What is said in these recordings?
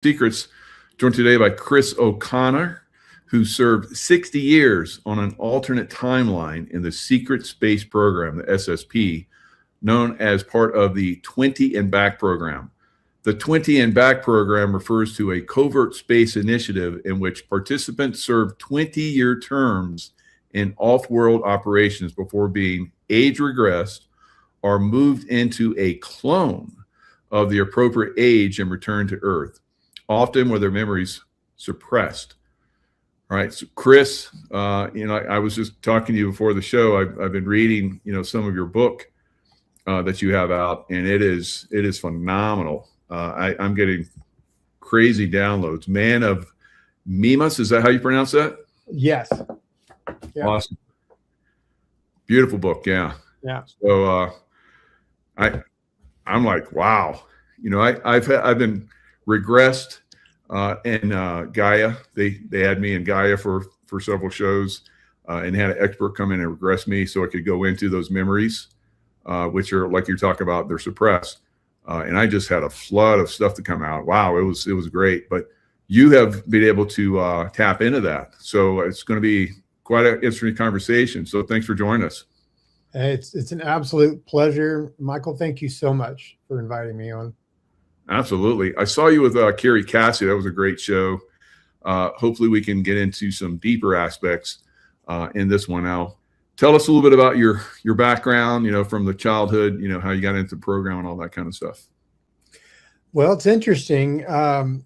Secrets, joined today by Chris O'Connor, who served 60 years on an alternate timeline in the Secret Space Program, the SSP, known as part of the 20 and Back program. The 20 and Back program refers to a covert space initiative in which participants serve 20-year terms in off-world operations before being age regressed or moved into a clone of the appropriate age and returned to Earth, often with their memories suppressed. All right, so Chris, I was just talking to you before the show. I've been reading, some of your book that you have out, and it is phenomenal. I'm getting crazy downloads. Man of Mimas, is that how you pronounce that? Yes. Yeah. Awesome. Beautiful book, yeah. Yeah. So I'm like, wow. I've been regressed in Gaia. They had me in Gaia for several shows and had an expert come in and regress me so I could go into those memories, which are, like you're talking about, they're suppressed. And I just had a flood of stuff to come out. Wow, it was great. But you have been able to tap into that. So it's going to be quite an interesting conversation. So thanks for joining us. It's an absolute pleasure. Michael, thank you so much for inviting me on. Absolutely. I saw you with Carrie Cassie. That was a great show. Hopefully we can get into some deeper aspects in this one. Now, tell us a little bit about your background, from the childhood, how you got into the program and all that kind of stuff. Well, it's interesting. I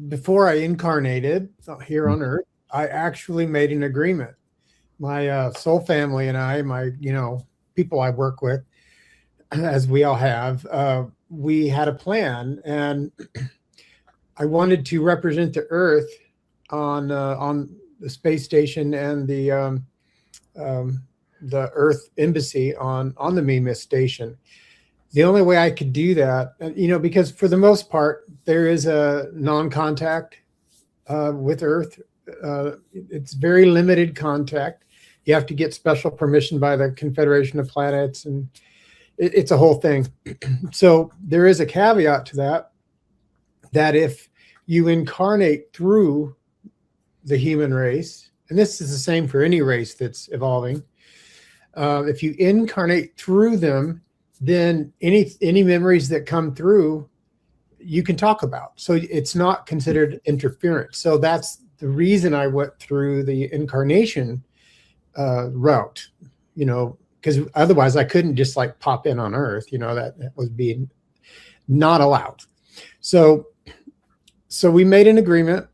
before I incarnated here on Earth, I actually made an agreement. My soul family and I, my people I work with, as we all have, we had a plan, and I wanted to represent the Earth on the space station and the Earth Embassy on the Mimas station. The only way I could do that, because for the most part there is a non-contact with Earth. It's very limited contact. You have to get special permission by the Confederation of Planets, and it's a whole thing. So there is a caveat to that if you incarnate through the human race, and this is the same for any race that's evolving, if you incarnate through them, then any memories that come through, you can talk about. So it's not considered interference. So that's the reason I went through the incarnation route, because otherwise I couldn't just like pop in on Earth, that was being not allowed. So we made an agreement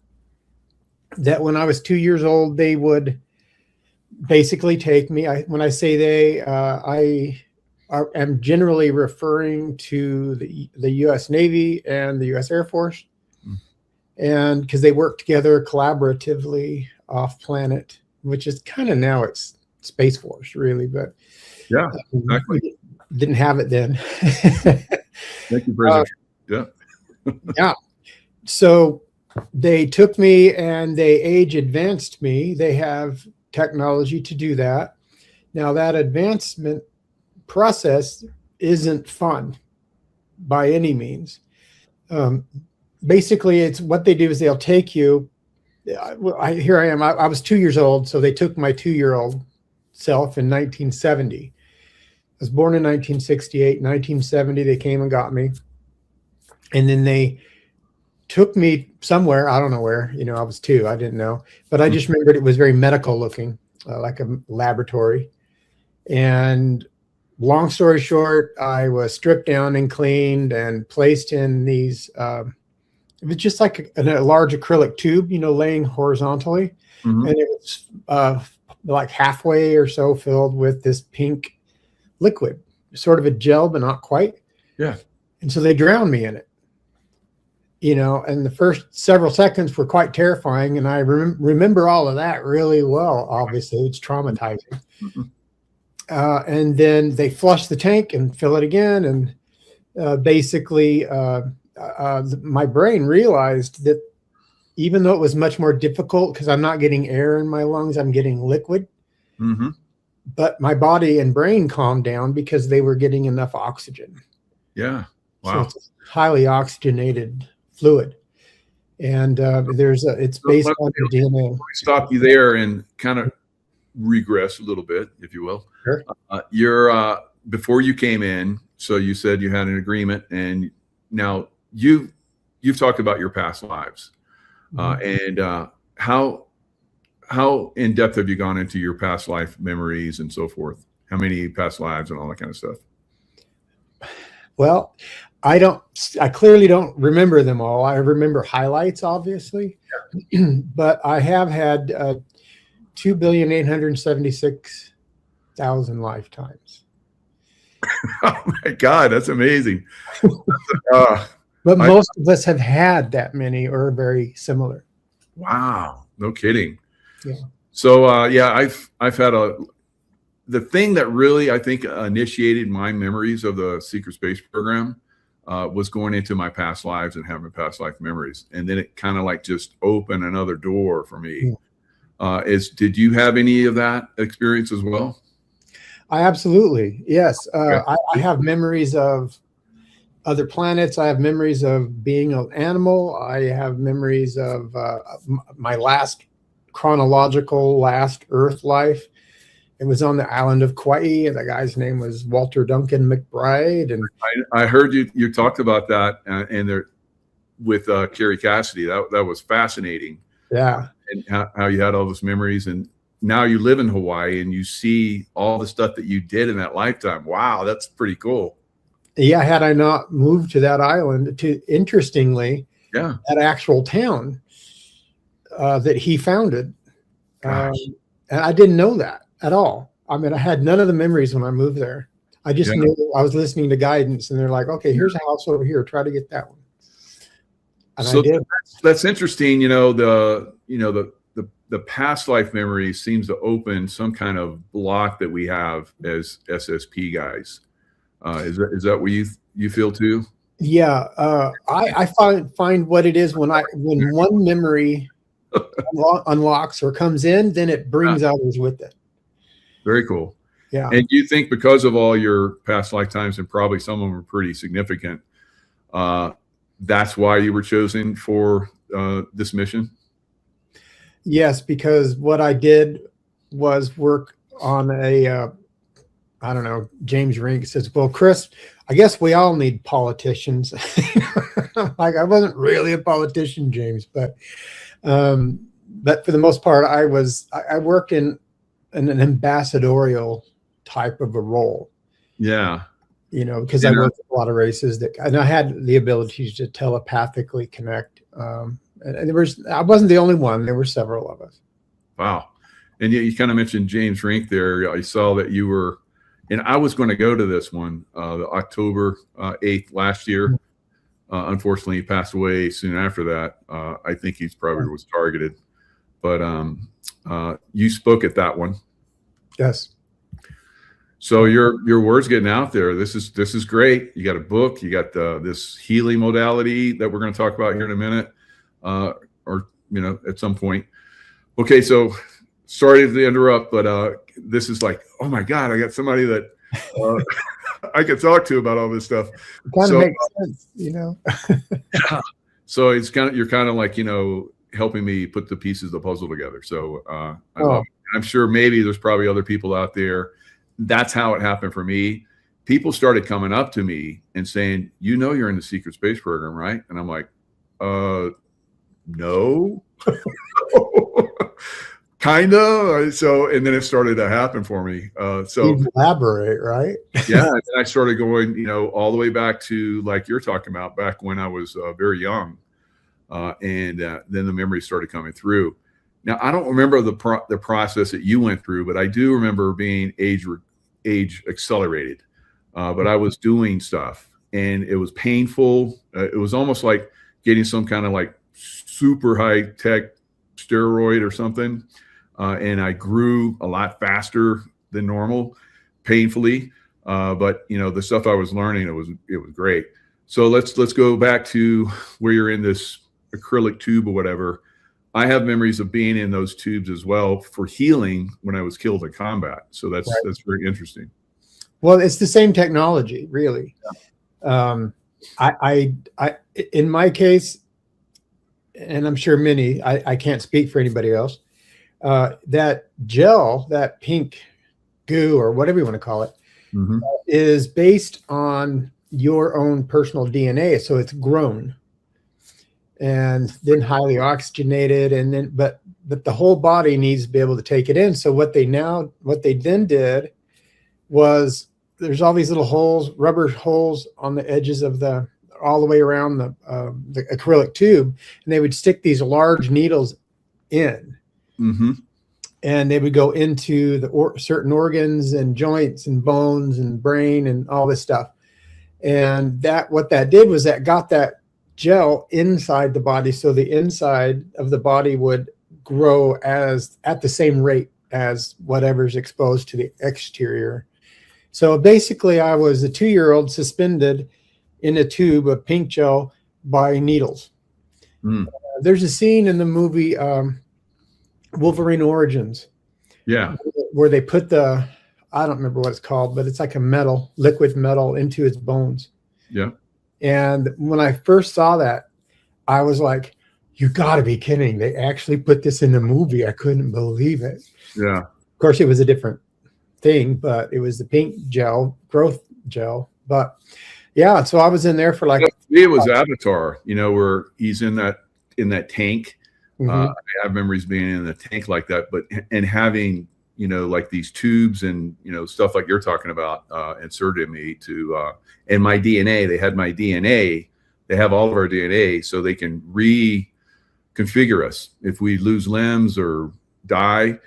that when I was 2 years old, they would basically take me. When I say they, I am generally referring to the U.S. Navy and the U.S. Air Force, and because they work together collaboratively off planet, which is kind of now it's Space Force really, but yeah, exactly. Didn't have it then. Thank you, President. Yeah. Yeah. So they took me and they age advanced me. They have technology to do that. Now that advancement process isn't fun by any means. Basically, it's what they do is they'll take you. Here I am. I was 2 years old, so they took my 2-year-old self in 1970. I was born in 1968. 1970, they came and got me, and then they took me somewhere. I don't know where. I was 2. I didn't know, but I just remembered it was very medical looking, like a laboratory. And long story short, I was stripped down and cleaned and placed in these. It was just like a large acrylic tube, laying horizontally. Mm-hmm. And it was like halfway or so filled with this pink liquid, sort of a gel, but not quite. Yeah. And so they drowned me in it, and the first several seconds were quite terrifying. And I remember all of that really well. Obviously, it's traumatizing. Mm-hmm. And then they flush the tank and fill it again. And basically, my brain realized that even though it was much more difficult because I'm not getting air in my lungs, I'm getting liquid. Mm-hmm. But my body and brain calmed down because they were getting enough oxygen. Yeah. Wow. So it's a highly oxygenated fluid. And it's So based let on the DNA. me stop you there and kind of regress a little bit, if you will. Sure. Before you came in, so you said you had an agreement, and now you've talked about your past lives, and how in depth have you gone into your past life memories and so forth? How many past lives and all that kind of stuff? Well, I clearly don't remember them all. I remember highlights, obviously, but I have had 2,876,000 lifetimes. Oh my God, that's amazing. But most of us have had that many or very similar. Wow, no kidding. Yeah. So yeah, I've had the thing that really I think initiated my memories of the secret space program was going into my past lives and having past life memories, and then it kind of like just opened another door for me. Yeah. Did you have any of that experience as well? I absolutely, yes. Okay. I have memories of other planets. I have memories of being an animal. I have memories of my chronological last Earth life. It was on the island of Kauai. The guy's name was Walter Duncan McBride. And I heard you talked about that and there with Carrie Cassidy. That was fascinating. Yeah. And how you had all those memories, and now you live in Hawaii and you see all the stuff that you did in that lifetime. Wow, that's pretty cool. Yeah, had I not moved to that island, interestingly, yeah, that actual town that he founded, and I didn't know that at all. I mean, I had none of the memories when I moved there. I just knew I was listening to guidance, and they're like, "Okay, here's a house over here. Try to get that one." And so I did. That's interesting. The past life memory seems to open some kind of block that we have as SSP guys. Is that what you feel too? Yeah, I find what it is when one memory unlocks or comes in, then it brings others with it. Very cool. Yeah. And you think because of all your past lifetimes, and probably some of them are pretty significant, that's why you were chosen for this mission? Yes, because what I did was work on I don't know, James Rink says, "Well, Chris, I guess we all need politicians." Like, I wasn't really a politician, James, but for the most part, I worked in an ambassadorial type of a role. Yeah. Because I worked with a lot of races and I had the ability to telepathically connect. And I wasn't the only one. There were several of us. Wow. And you kind of mentioned James Rink there. I saw that you were, and I was going to go to this one, the October 8th last year. Unfortunately, he passed away soon after that. I think he's probably was targeted, but you spoke at that one. Yes. So your word's getting out there. This is great. You got a book. You got this healing modality that we're going to talk about here in a minute, or at some point. Okay, so sorry to interrupt, but this is like, oh my God, I got somebody that I could talk to about all this stuff. It kind of makes sense, So you're kind of like helping me put the pieces of the puzzle together. So I love it. I'm sure maybe there's probably other people out there. That's how it happened for me. People started coming up to me and saying, you're in the secret space program, right? And I'm like, no. Kind of. So, and then it started to happen for me. So you elaborate, right? Yeah. And I started going, all the way back to, like you're talking about, back when I was very young. And then the memories started coming through. Now, I don't remember the process that you went through, but I do remember being age accelerated. But I was doing stuff and it was painful. It was almost like getting some kind of like super high tech steroid or something. And I grew a lot faster than normal, painfully. But the stuff I was learning, it was great. So let's go back to where you're in this acrylic tube or whatever. I have memories of being in those tubes as well for healing when I was killed in combat. So that's very interesting. Well, it's the same technology, really. Yeah. I in my case, and I'm sure many, I can't speak for anybody else, that gel, that pink goo or whatever you want to call it, is based on your own personal DNA. So it's grown and then highly oxygenated, and then but the whole body needs to be able to take it in. So what they then did was, there's all these little holes, rubber holes on the edges of all the way around the acrylic tube, and they would stick these large needles in, and they would go into the certain organs and joints and bones and brain and all this stuff. And what that did was that got that gel inside the body, so the inside of the body would grow at the same rate as whatever's exposed to the exterior. So basically, I was a 2-year-old suspended in a tube of pink gel by needles. There's a scene in the movie Wolverine Origins, where they put I don't remember what it's called, but it's like a liquid metal into his bones. Yeah. And when I first saw that, I was like, you got to be kidding. They actually put this in the movie. I couldn't believe it. Yeah. Of course, it was a different thing, but it was the pink gel, growth gel. But yeah, so I was in there for like. It was Avatar, where he's in that tank. I have memories being in the tank like that, and having, like these tubes and, stuff like you're talking about, inserted in me and my DNA. They had my DNA. They have all of our DNA, so they can reconfigure us if we lose limbs or die.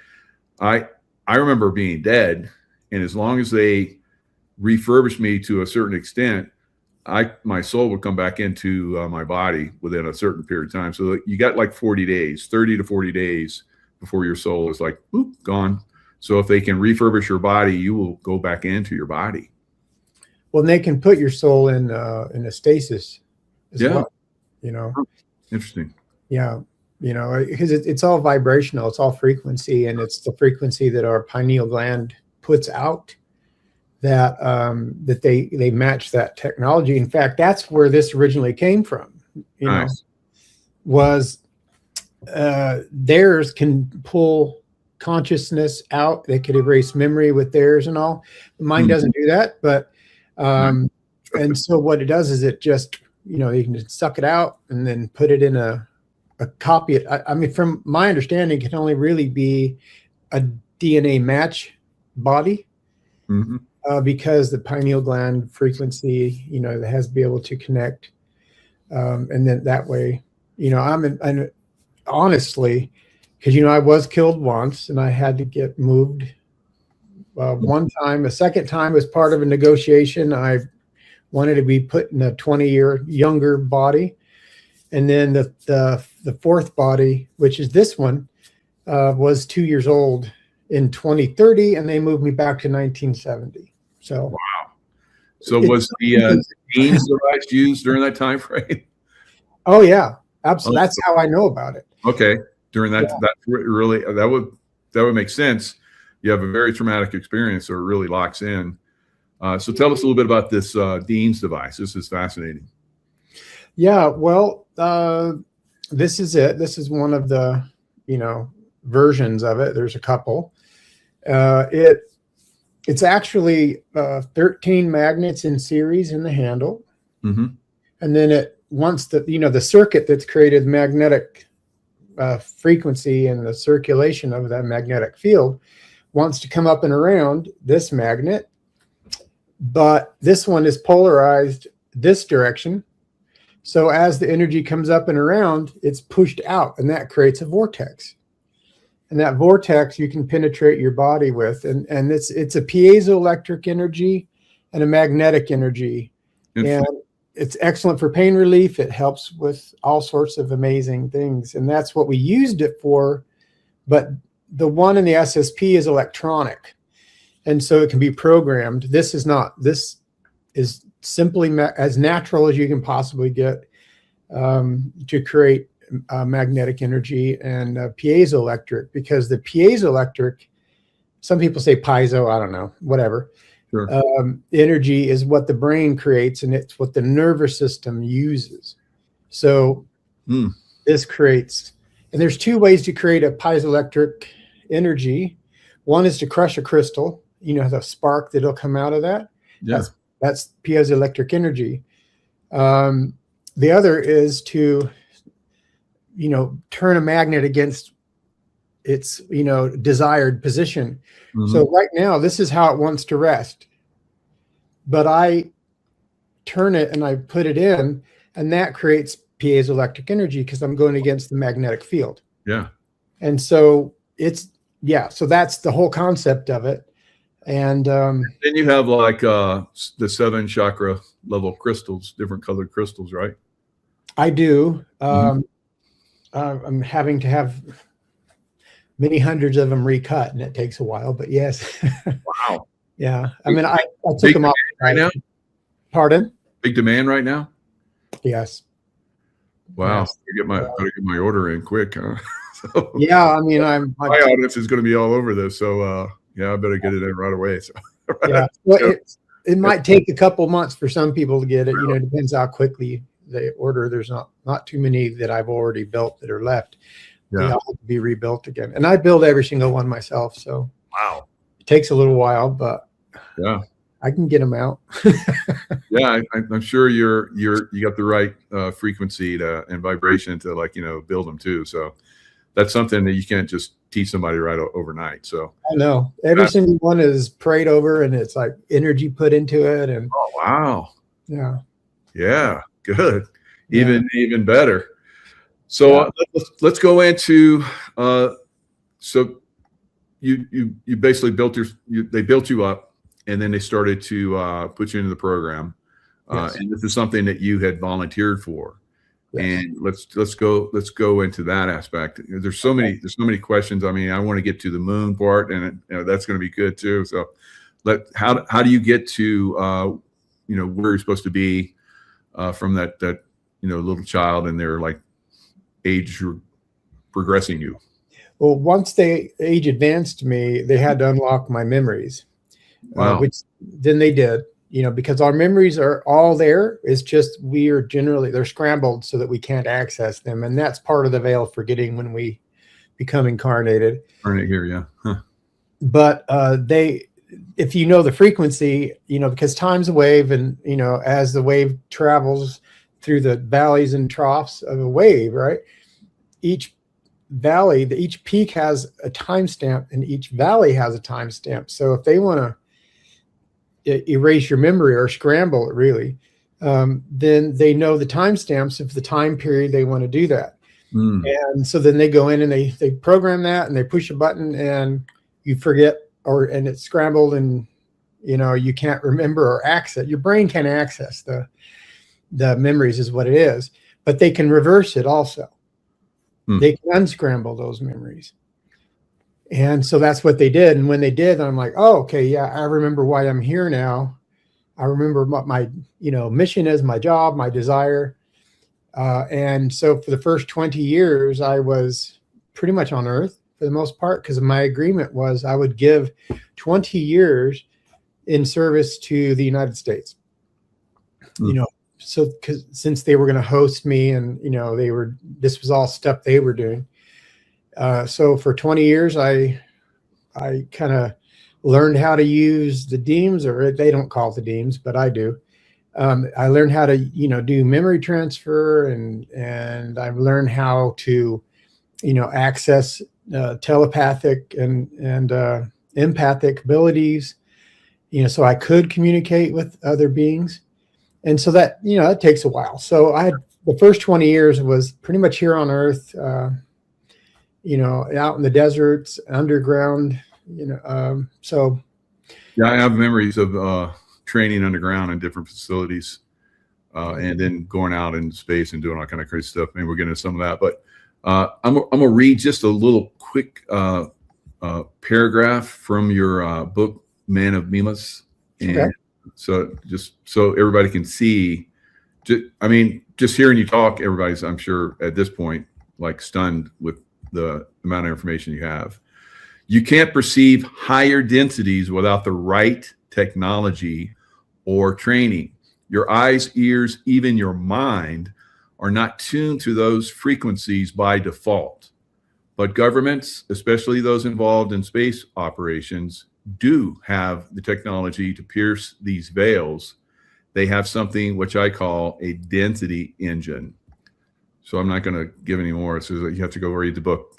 I remember being dead, and as long as they refurbished me to a certain extent, my soul would come back into my body within a certain period of time. So you got like 40 days, 30 to 40 days before your soul is like, boop, gone. So if they can refurbish your body, you will go back into your body. Well, they can put your soul in a stasis as well, Interesting. Yeah. Because it's all vibrational, it's all frequency, and it's the frequency that our pineal gland puts out that they match that technology. In fact, that's where this originally came from. Was theirs can pull consciousness out. They could erase memory with theirs and all. Mine doesn't do that, but and so what it does is it just you can just suck it out and then put it in a copy. I mean, from my understanding, it can only really be a DNA match body. Because the pineal gland frequency, it has to be able to connect. And then that way, I'm honestly, because, I was killed once and I had to get moved one time. A second time was part of a negotiation. I wanted to be put in a 20-year younger body. And then the fourth body, which is this one, was 2 years old in 2030, and they moved me back to 1970. So wow. So was the Dean's device used during that time frame? Oh yeah, absolutely. That's how I know about it. Okay, during that really that would make sense. You have a very traumatic experience, so it really locks in. So tell us a little bit about this Dean's device. This is fascinating. Yeah, well, this is it. This is one of the versions of it. There's a couple. It's actually 13 magnets in series in the handle. And then once the circuit that's created magnetic frequency and the circulation of that magnetic field wants to come up and around this magnet, but this one is polarized this direction. So as the energy comes up and around, it's pushed out, and that creates a vortex. And that vortex you can penetrate your body with, and it's a piezoelectric energy and a magnetic energy, and it's excellent for pain relief. It helps with all sorts of amazing things, and that's what we used it for. But the one in the SSP is electronic, and so it can be programmed. This is not. This is simply as natural as you can possibly get to create magnetic energy and piezoelectric, because the piezoelectric, some people say piezo, I don't know, whatever. Sure. Energy is what the brain creates, and it's what the nervous system uses. So this creates, and there's two ways to create a piezoelectric energy. One is to crush a crystal, the spark that'll come out of that. Yeah. That's piezoelectric energy. The other is to, turn a magnet against its, desired position. Mhm. So right now, this is how it wants to rest. But I turn it and I put it in, and that creates piezoelectric energy because I'm going against the magnetic field. Yeah. And so so that's the whole concept of it. And then you have like the 7 chakra level crystals, different colored crystals, right? I do. I'm having to have many hundreds of them recut, and it takes a while, but yes. Wow. Yeah. I mean, I took them off right now. Pardon? Big demand right now. Yes. Wow. Yes. Better get my order in quick, huh? So, yeah. I mean, my audience is going to be all over this. So, yeah, I better get it in right away. So, yeah. Well, it might take a couple months for some people to get it. It depends how quickly they order. There's not too many that I've already built that are left. Yeah. They all have to be rebuilt again. And I build every single one myself. So wow. It takes a little while, but yeah, I can get them out. Yeah, I'm sure you got the right frequency and vibration to build them too. So that's something that you can't just teach somebody right overnight. So I know every single one is prayed over, and it's like energy put into it. And oh wow, yeah, good, even better. So let's go into so you basically they built you up, and then they started to put you into the program, and this is something that you had volunteered for. Yes. And let's go into that aspect. There's so many questions. I mean, I want to get to the moon part, and that's going to be good too. So, how do you get to where you're supposed to be from that little child, and they're like age progressing you? Well, once they age advanced me, they had to unlock my memories, which then they did. Because our memories are all there. It's just they're scrambled so that we can't access them. And that's part of the veil of forgetting when we become incarnated. Right here, yeah. Huh. But if you know the frequency, because time's a wave, and, as the wave travels through the valleys and troughs of a wave, right? Each valley, each peak has a timestamp, and each valley has a timestamp. So if they want to erase your memory or scramble it really, then they know the timestamps of the time period they want to do that. And so then they go in and they program that, and they push a button, and you forget, and it's scrambled, and you can't remember or access. Your brain can't access the memories is what it is, but they can reverse it also. They can unscramble those memories. And so that's what they did. And when they did, I'm like, oh, okay, yeah, I remember why I'm here now. I remember what my, mission is, my job, my desire. And so for the first 20 years, I was pretty much on Earth for the most part, because my agreement was I would give 20 years in service to the United States. So since they were going to host me, and, this was all stuff they were doing. So for 20 years, I kind of learned how to use the DEEMs, or they don't call it the DEEMs, but I do. I learned how to, do memory transfer, and I've learned how to, access telepathic and empathic abilities, so I could communicate with other beings. And so that, it takes a while. So the first 20 years was pretty much here on Earth, out in the deserts, underground, so. Yeah, I have memories of training underground in different facilities, and then going out in space and doing all kind of crazy stuff. Maybe we'll get into some of that, but I'm gonna read just a little quick paragraph from your book, Man of Mimas. And so just so everybody can see, just hearing you talk, everybody's, I'm sure at this point, like stunned with the amount of information you have. You can't perceive higher densities without the right technology or training. Your eyes, ears, even your mind are not tuned to those frequencies by default. But governments, especially those involved in space operations, do have the technology to pierce these veils. They have something which I call a density engine. So I'm not going to give any more. So you have to go read the book.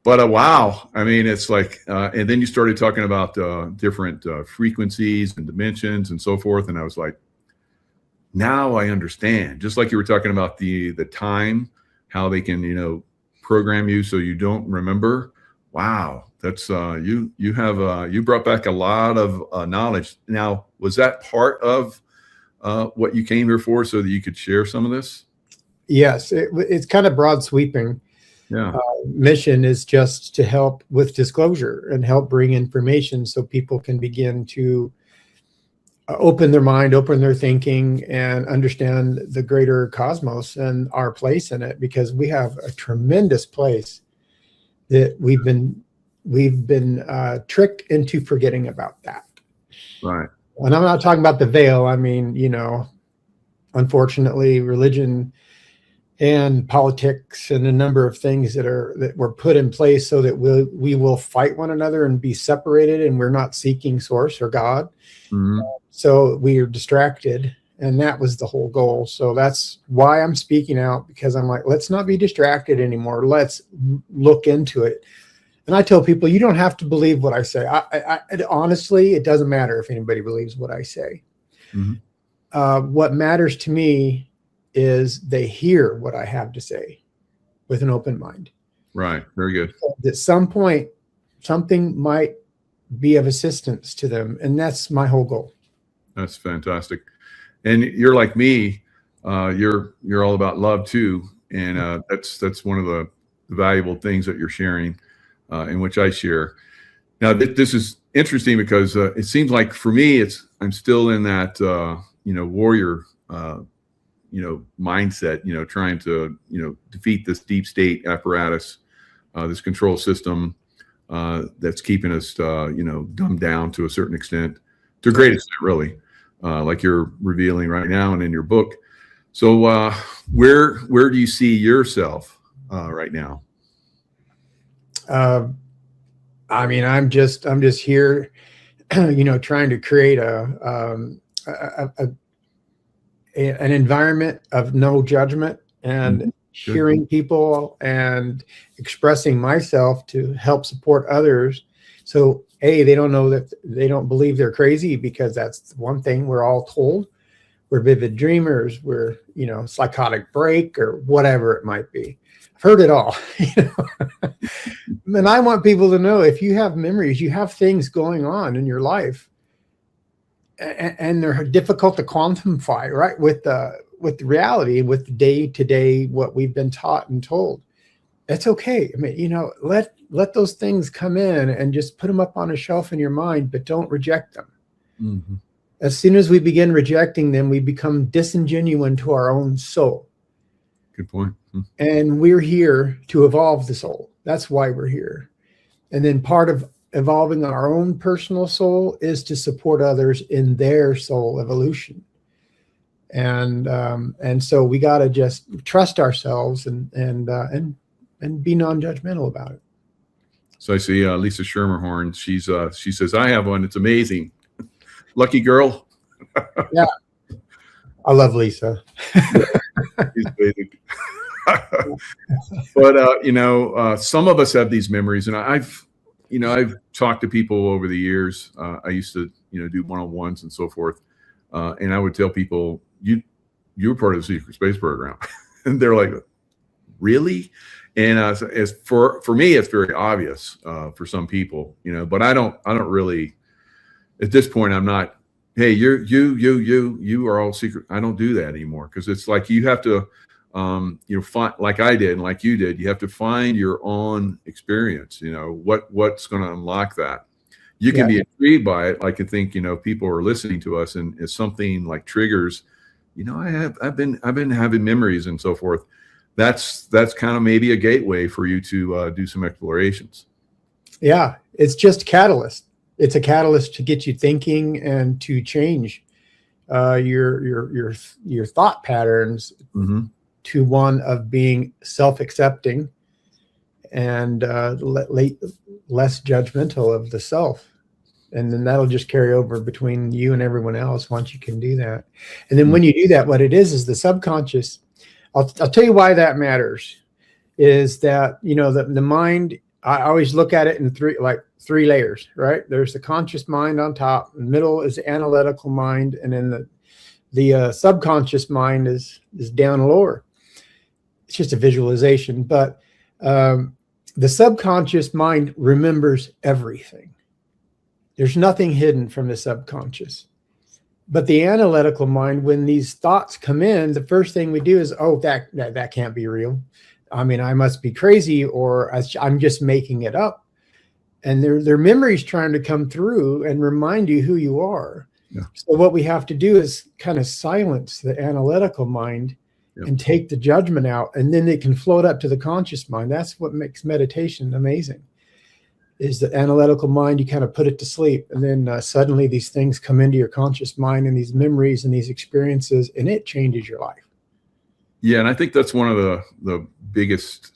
But wow, I mean, it's like, and then you started talking about different frequencies and dimensions and so forth. And I was like, now I understand. Just like you were talking about the time, how they can, program you so you don't remember. Wow, that's you brought back a lot of knowledge. Now, was that part of what you came here for, so that you could share some of this? Yes, it's kind of broad sweeping. Yeah. Mission is just to help with disclosure and help bring information so people can begin to open their mind, open their thinking, and understand the greater cosmos and our place in it, because we have a tremendous place that we've been tricked into forgetting about that. Right. And I'm not talking about the veil. I mean, unfortunately, religion and politics and a number of things that were put in place so that we will fight one another and be separated, and we're not seeking source or God. Mm-hmm. So we are distracted, and that was the whole goal. So that's why I'm speaking out, because I'm like, let's not be distracted anymore. Let's look into it. And I tell people, you don't have to believe what I say. I honestly, it doesn't matter if anybody believes what I say. Mm-hmm. What matters to me is they hear what I have to say with an open mind. Right. Very good. At some point, something might be of assistance to them. And that's my whole goal. That's fantastic. And you're like me, you're all about love too. And that's one of the valuable things that you're sharing, in which I share. Now, this is interesting because it seems like for me, I'm still in that, warrior, mindset, trying to, defeat this deep state apparatus, this control system that's keeping us, dumbed down to a certain extent, to a great extent, really, like you're revealing right now and in your book. So where do you see yourself right now? I mean, I'm just here, trying to create an environment of no judgment, and hearing people and expressing myself to help support others. So they don't know that, they don't believe they're crazy, because that's one thing we're all told. We're vivid dreamers, we're, psychotic break, or whatever it might be. I've heard it all. And I want people to know, if you have memories, you have things going on in your life, and they're difficult to quantify, right? With the reality, with the day-to-day, what we've been taught and told. It's okay. I mean, let those things come in and just put them up on a shelf in your mind, but don't reject them. Mm-hmm. As soon as we begin rejecting them, we become disingenuine to our own soul. Good point. And we're here to evolve the soul. That's why we're here. And then part of evolving our own personal soul is to support others in their soul evolution. And so we got to just trust ourselves and be non-judgmental about it. So I see Lisa Schermerhorn. She says, I have one. It's amazing. Lucky girl. Yeah. I love Lisa. She's amazing. But, some of us have these memories, and I've talked to people over the years. I used to, do one-on-ones and so forth. And I would tell people, you were part of the secret space program. And they're like, really? And as for me, it's very obvious for some people, but I don't really, at this point, I'm not, hey, you are all secret. I don't do that anymore, because it's like you have to, find, like I did and like you did, you have to find your own experience, what's going to unlock that. You can be intrigued by it. Like I think, people are listening to us, and if something like triggers, I've been having memories and so forth. That's kind of maybe a gateway for you to do some explorations. Yeah, it's just a catalyst. It's a catalyst to get you thinking and to change your thought patterns Mm-hmm. to one of being self-accepting and less judgmental of the self. And then that'll just carry over between you and everyone else once you can do that. And then when you do that, what it is the subconscious. I'll tell you why that matters. Is that, you know, the mind, I always look at it in three layers, right? There's the conscious mind on top, the middle is the analytical mind, and then the subconscious mind is down lower. It's just a visualization, but the subconscious mind remembers everything. There's nothing hidden from the subconscious. But the analytical mind, when these thoughts come in, the first thing we do is, oh, that can't be real. I mean, I must be crazy, or I'm just making it up. And their memories trying to come through and remind you who you are. Yeah. So what we have to do is kind of silence the analytical mind and take the judgment out, and then it can float up to the conscious mind. That's what makes meditation amazing. Is the analytical mind, you kind of put it to sleep, and then suddenly these things come into your conscious mind, and these memories and these experiences, and it changes your life. Yeah, and I think that's one of the biggest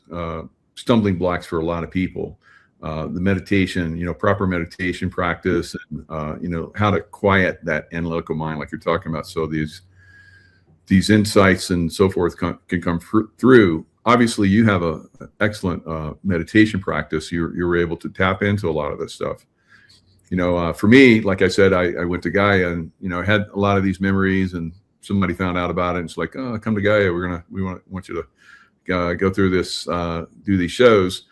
stumbling blocks for a lot of people. The meditation, you know, proper meditation practice, and you know, how to quiet that analytical mind, like you're talking about. So these insights and so forth can come through. Obviously, you have an excellent meditation practice. You're able to tap into a lot of this stuff. You know, for me, like I said, I went to Gaia, and you know, I had a lot of these memories, and somebody found out about it, and it's like, oh, come to Gaia. We want you to go through this, do these shows,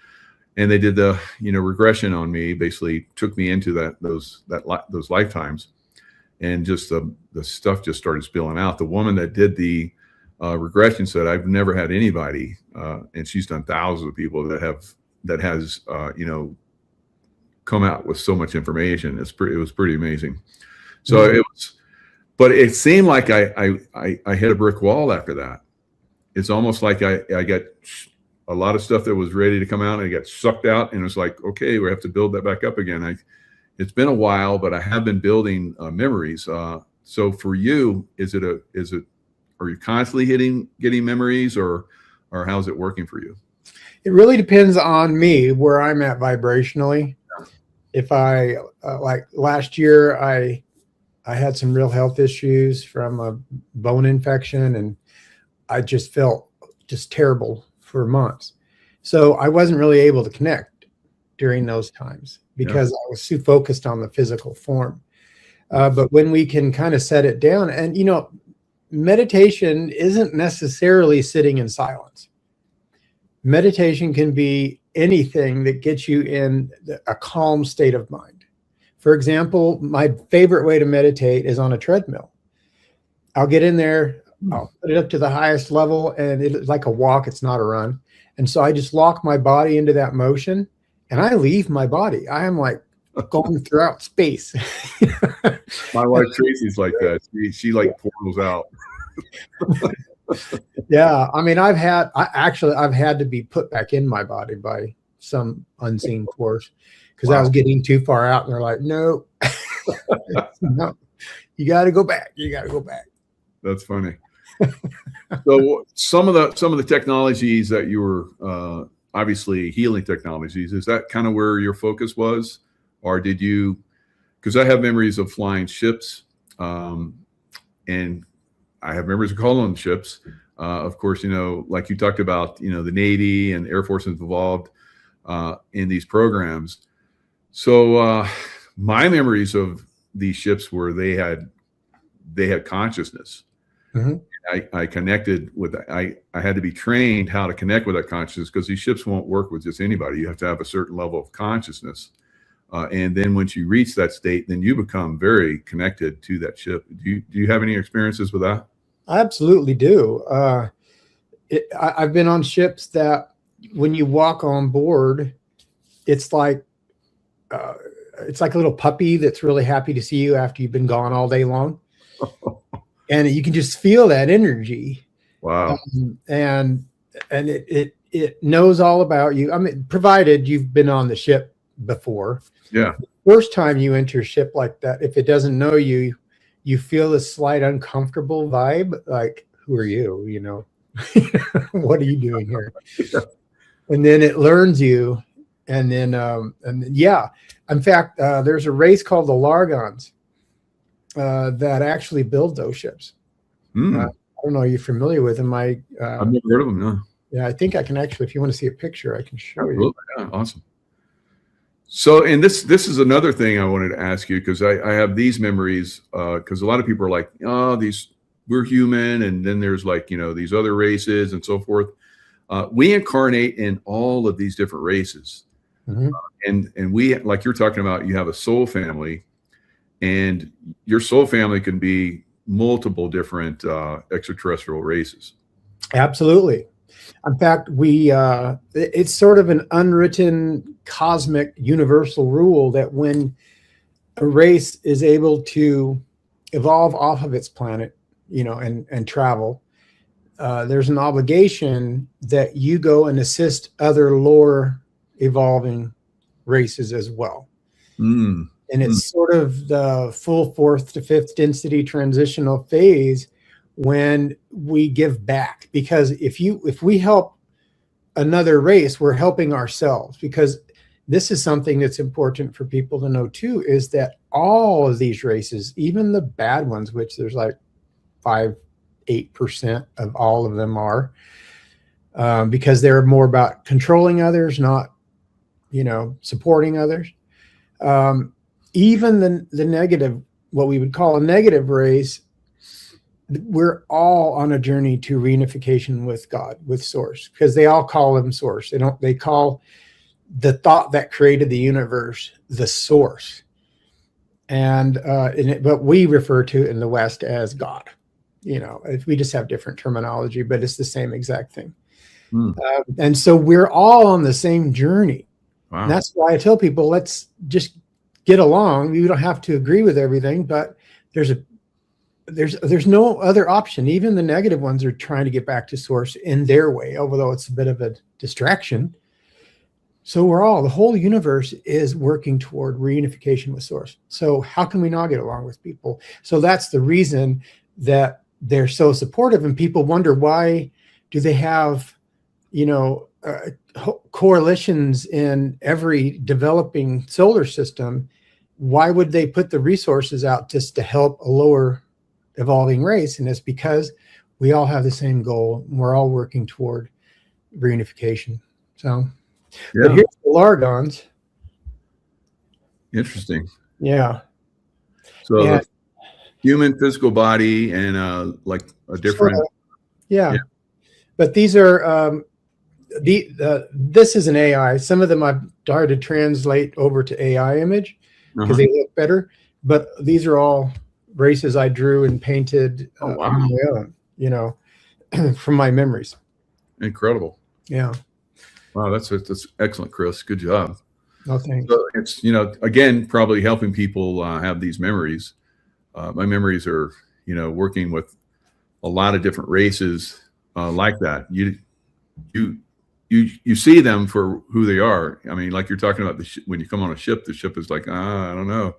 and they did the, you know, regression on me. Basically, took me into those lifetimes, and just the stuff just started spilling out. The woman that did the regression said, I've never had anybody, and she's done thousands of people that has you know, come out with so much information. It was pretty amazing. So it was, but it seemed like I hit a brick wall after that. It's almost like I got a lot of stuff that was ready to come out, and it got sucked out, and it was like, okay, we have to build that back up again. It's been a while, but I have been building memories. So for you, are you constantly getting memories, or how's it working for you? It really depends on me, where I'm at vibrationally. If I, like last year, I had some real health issues from a bone infection, and I just felt just terrible for months. So I wasn't really able to connect during those times because I was too focused on the physical form. But when we can kind of set it down, and, you know, meditation isn't necessarily sitting in silence. Meditation can be anything that gets you in a calm state of mind. For example, my favorite way to meditate is on a treadmill. I'll get in there, I'll put it up to the highest level, and it's like a walk, it's not a run. And so I just lock my body into that motion, and I leave my body. I am like going throughout space. My wife Tracy's like that. She like portals out. Yeah, I mean, I've had to be put back in my body by some unseen force, because I was getting too far out, and they're like, no, no, you got to go back. You got to go back. That's funny. So some of the technologies that you were obviously healing technologies, is that kind of where your focus was, or did you? Because I have memories of flying ships, and I have memories of calling on ships. Of course, you know, like you talked about, you know, the Navy and Air Force is involved in these programs. So my memories of these ships were they had consciousness. Mm-hmm. I connected with, I had to be trained how to connect with that consciousness, because these ships won't work with just anybody. You have to have a certain level of consciousness. And then once you reach that state, then you become very connected to that ship. Do you have any experiences with that? I absolutely do. I've been on ships that when you walk on board, it's like a little puppy that's really happy to see you after you've been gone all day long. And you can just feel that energy. Wow. And it knows all about you. I mean, provided you've been on the ship before. Yeah. The first time you enter a ship like that, if it doesn't know you, you feel a slight uncomfortable vibe, like, who are you? What are you doing here? Yeah. And then it learns you. Yeah. In fact, there's a race called the Largons that actually build those ships. I don't know. Are you familiar with them? I've never heard of them. No. Yeah, I think I can actually, if you want to see a picture, I can show you. Yeah, awesome. So, and this is another thing I wanted to ask you, because I have these memories, because a lot of people are like, oh, we're human, and then there's like, these other races and so forth. We incarnate in all of these different races. And we, like you're talking about, you have a soul family, and your soul family can be multiple different extraterrestrial races. Absolutely. In fact, it's sort of an unwritten cosmic universal rule that when a race is able to evolve off of its planet, and travel, there's an obligation that you go and assist other lower evolving races as well. And it's sort of the full fourth to fifth density transitional phase when we give back, because if we help another race, we're helping ourselves. Because this is something that's important for people to know too, is that all of these races, even the bad ones, which there's like 5-8% of all of them are, because they're more about controlling others, not supporting others. Even the negative, what we would call a negative race, we're all on a journey to reunification with God, with Source, because they all call him Source. They call the thought that created the universe the Source, but we refer to it in the West as God. We just have different terminology, but it's the same exact thing. And so we're all on the same journey. Wow. And that's why I tell people, let's just get along. You don't have to agree with everything, but there's no other option. Even the negative ones are trying to get back to Source in their way, although it's a bit of a distraction. So the whole universe is working toward reunification with Source. So how can we not get along with people? So that's the reason that they're so supportive, and people wonder, why do they have, coalitions in every developing solar system? Why would they put the resources out just to help a lower evolving race? And it's because we all have the same goal. We're all working toward reunification. So, yeah. But here's the Largons. Interesting. Yeah. So the human physical body and like a different. Yeah. But these are this is an AI. Some of them I've tried to translate over to AI image because they look better. But these are all races I drew and painted on my own, from my memories. Incredible. Yeah. Wow, that's excellent, Chris. Good job. Oh, thanks. So it's, again, probably helping people have these memories. My memories are, working with a lot of different races like that. You see them for who they are. I mean, like you're talking about when you come on a ship, the ship is like, I don't know.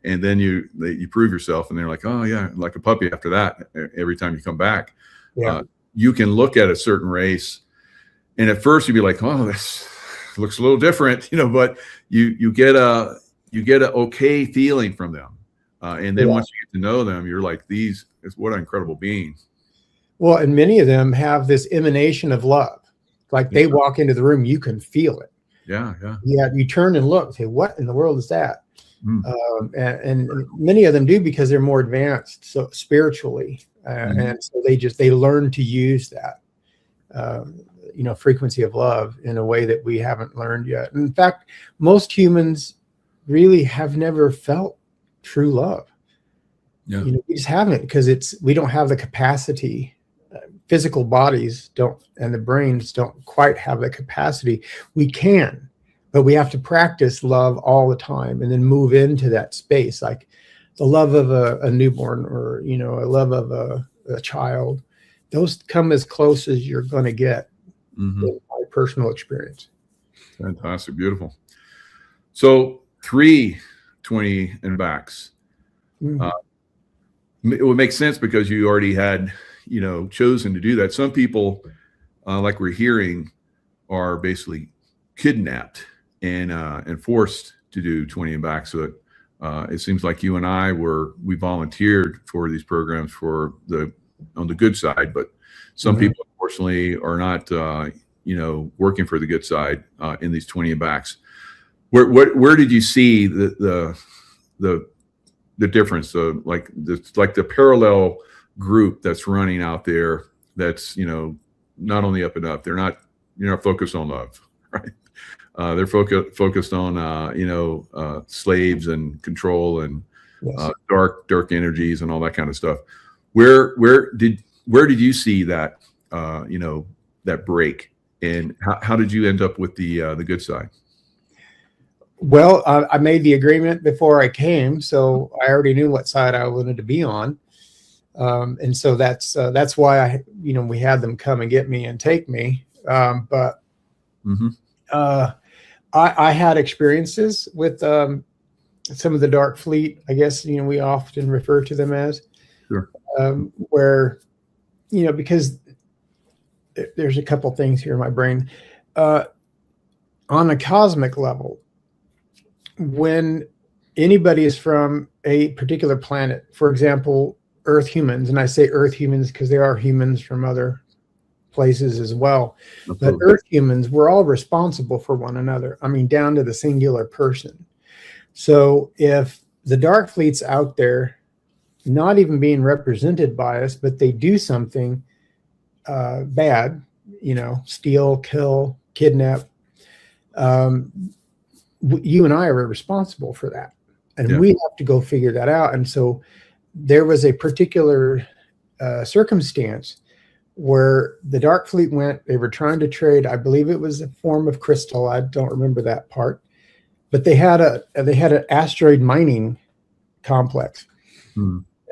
And then you prove yourself, and they're like, oh yeah, like a puppy after that. Every time you come back, you can look at a certain race, and at first you'd be like, oh, this looks a little different, but you get a okay feeling from them, and then once you get to know them, you're like, what incredible beings. Well, and many of them have this emanation of love. Like they walk into the room, you can feel it. Yeah. You turn and look, say, what in the world is that? And many of them do, because they're more advanced, so spiritually, and so they learn to use that, frequency of love in a way that we haven't learned yet. In fact, most humans really have never felt true love. Yeah. We just haven't, because we don't have the capacity. Physical bodies don't, and the brains don't quite have the capacity. We can, but we have to practice love all the time and then move into that space, like the love of a newborn, or a love of a child. Those come as close as you're going to get in my personal experience. Fantastic. Beautiful. So 320 and backs. it would make sense because you already had, chosen to do that. Some people, like we're hearing, are basically kidnapped and forced to do 20 and back. So it seems like you and we volunteered for these programs on the good side, but some people unfortunately are not, working for the good side in these 20 and backs. Where did you see the difference? Like the parallel group that's running out there, that's not only up and up. They're not focused on love, right? They're focused on slaves and control and Yes. dark energies and all that kind of stuff. Where did you see that that break, and how did you end up with the good side? Well, I made the agreement before I came, so I already knew what side I wanted to be on, and so that's why we had them come and get me and take me. But I had experiences with some of the Dark Fleet, I guess we often refer to them as, Sure. Where because there's a couple things here in my brain, on a cosmic level. When anybody is from a particular planet, for example, Earth humans, and I say Earth humans because there are humans from other places as well, but Earth humans, we're all responsible for one another. I mean, down to the singular person. So if the Dark Fleet's out there, not even being represented by us, but they do something bad, steal, kill, kidnap, you and I are responsible for that, and we have to go figure that out. And so there was a particular circumstance where the Dark Fleet went. They were trying to trade, I believe it was a form of crystal, I don't remember that part, but they had an asteroid mining complex.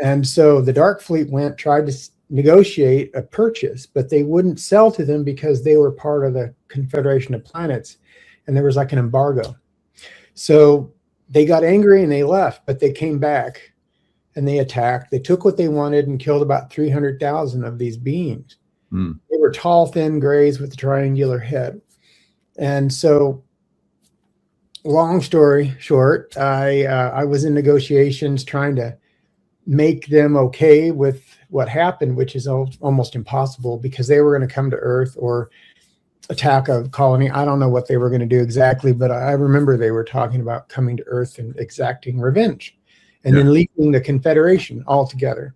And so the Dark Fleet tried to negotiate a purchase, but they wouldn't sell to them because they were part of the Confederation of Planets, and there was like an embargo. So they got angry and they left, but they came back and they attacked. They took what they wanted and killed about 300,000 of these beings. They were tall, thin grays with a triangular head. And so, long story short, I was in negotiations trying to make them okay with what happened, which is almost impossible because they were going to come to Earth or attack a colony. I don't know what they were going to do exactly, but I remember they were talking about coming to Earth and exacting revenge and then leaving the Confederation altogether.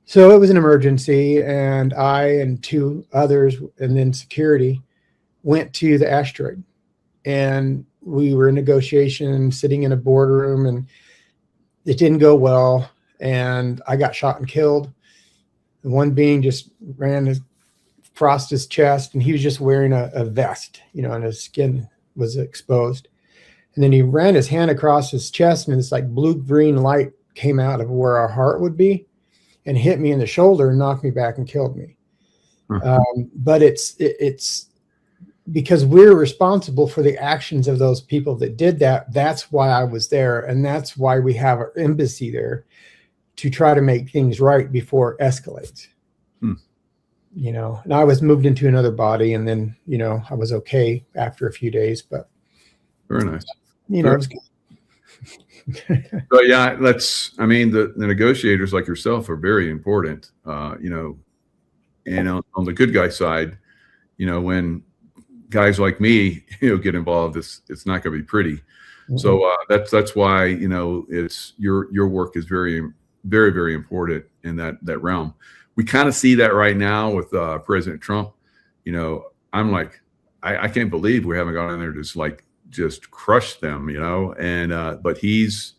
So it was an emergency, and I and two others and then security went to the asteroid, and we were in negotiation, sitting in a boardroom, and it didn't go well, and I got shot and killed. The one being just ran across his chest, and he was just wearing a vest, and his skin was exposed. And then he ran his hand across his chest, and this like blue-green light came out of where our heart would be and hit me in the shoulder and knocked me back and killed me. But it's because we're responsible for the actions of those people that did that. That's why I was there, and that's why we have our embassy there, to try to make things right before it escalates. And I was moved into another body, and then, I was okay after a few days, but very nice. It was good. But yeah, the negotiators like yourself are very important, and on the good guy side, when guys like me, get involved, it's not going to be pretty. So that's why, it's your work is very, very, very important in that realm. We kind of see that right now with President Trump. I'm like, I can't believe we haven't gone in there just crush them, and but he's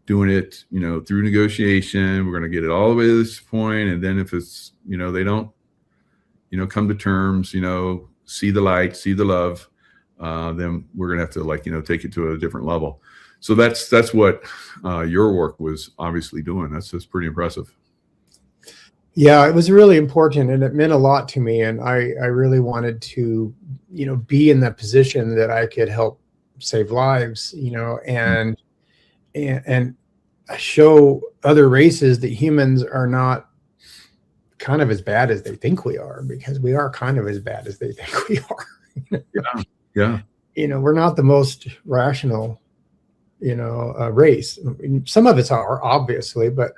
doing it, through negotiation. We're going to get it all the way to this point, and then if it's, they don't, come to terms, see the light, see the love, then we're going to have to take it to a different level. So that's what your work was obviously doing. That's pretty impressive. Yeah, it was really important, and it meant a lot to me. And I really wanted to, be in that position that I could help save lives, and show other races that humans are not kind of as bad as they think we are, because we are kind of as bad as they think we are. Yeah. Yeah. We're not the most rational, race. I mean, some of us are, obviously, but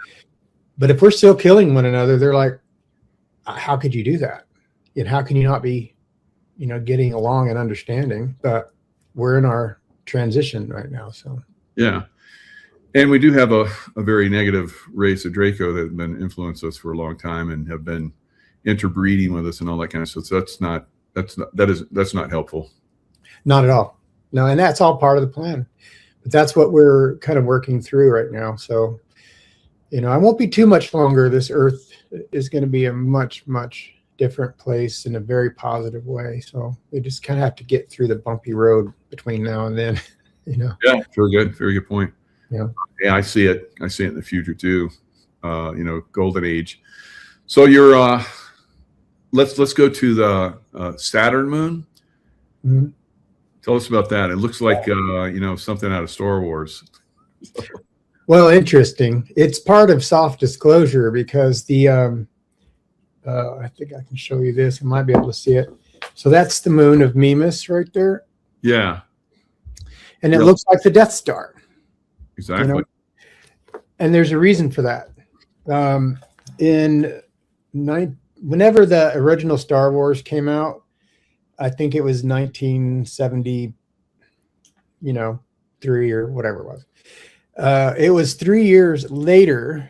if we're still killing one another, they're like, how could you do that? And how can you not be, getting along and understanding? But we're in our transition right now. So, yeah. And we do have a very negative race of Draco that have been influenced us for a long time and have been interbreeding with us and all that kind of stuff. So that's not helpful. Not at all. No, and that's all part of the plan. But that's what we're kind of working through right now. So, I won't be too much longer. This Earth is going to be a much, much different place in a very positive way. So we just kind of have to get through the bumpy road between now and then. Yeah, very good. Very good point. Yeah. Yeah, I see it. I see it in the future too. Golden age. So you're let's go to the Saturn moon. Mm-hmm. Tell us about that. It looks like something out of Star Wars. Well, interesting. It's part of soft disclosure because the I think I can show you this. I might be able to see it. So that's the moon of Mimas right there. Yeah. And it looks like the Death Star. Exactly. And there's a reason for that. Whenever the original Star Wars came out, I think it was 1970, 3 or whatever it was. It was 3 years later.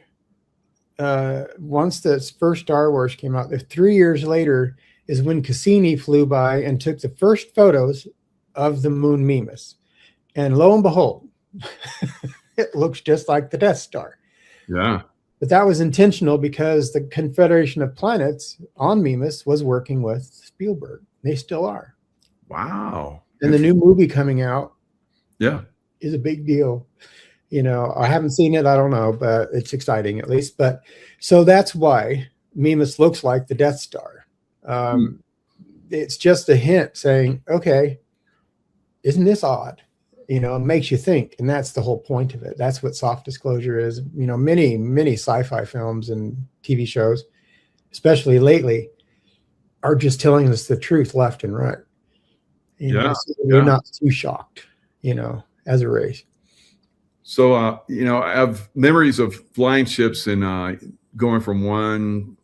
Once the first Star Wars came out, 3 years later is when Cassini flew by and took the first photos of the moon Mimas. And lo and behold, it looks just like the Death Star. Yeah. But that was intentional because the Confederation of Planets on Mimas was working with Spielberg. They still are. Wow. And the new movie coming out is a big deal. I haven't seen it. I don't know, but it's exciting at least. But so that's why Mimas looks like the Death Star. It's just a hint saying, okay, isn't this odd? It makes you think. And that's the whole point of it. That's what soft disclosure is. Many, many sci-fi films and TV shows, especially lately, are just telling us the truth left and right. So we're not too shocked, as a race. So, I have memories of flying ships and going from one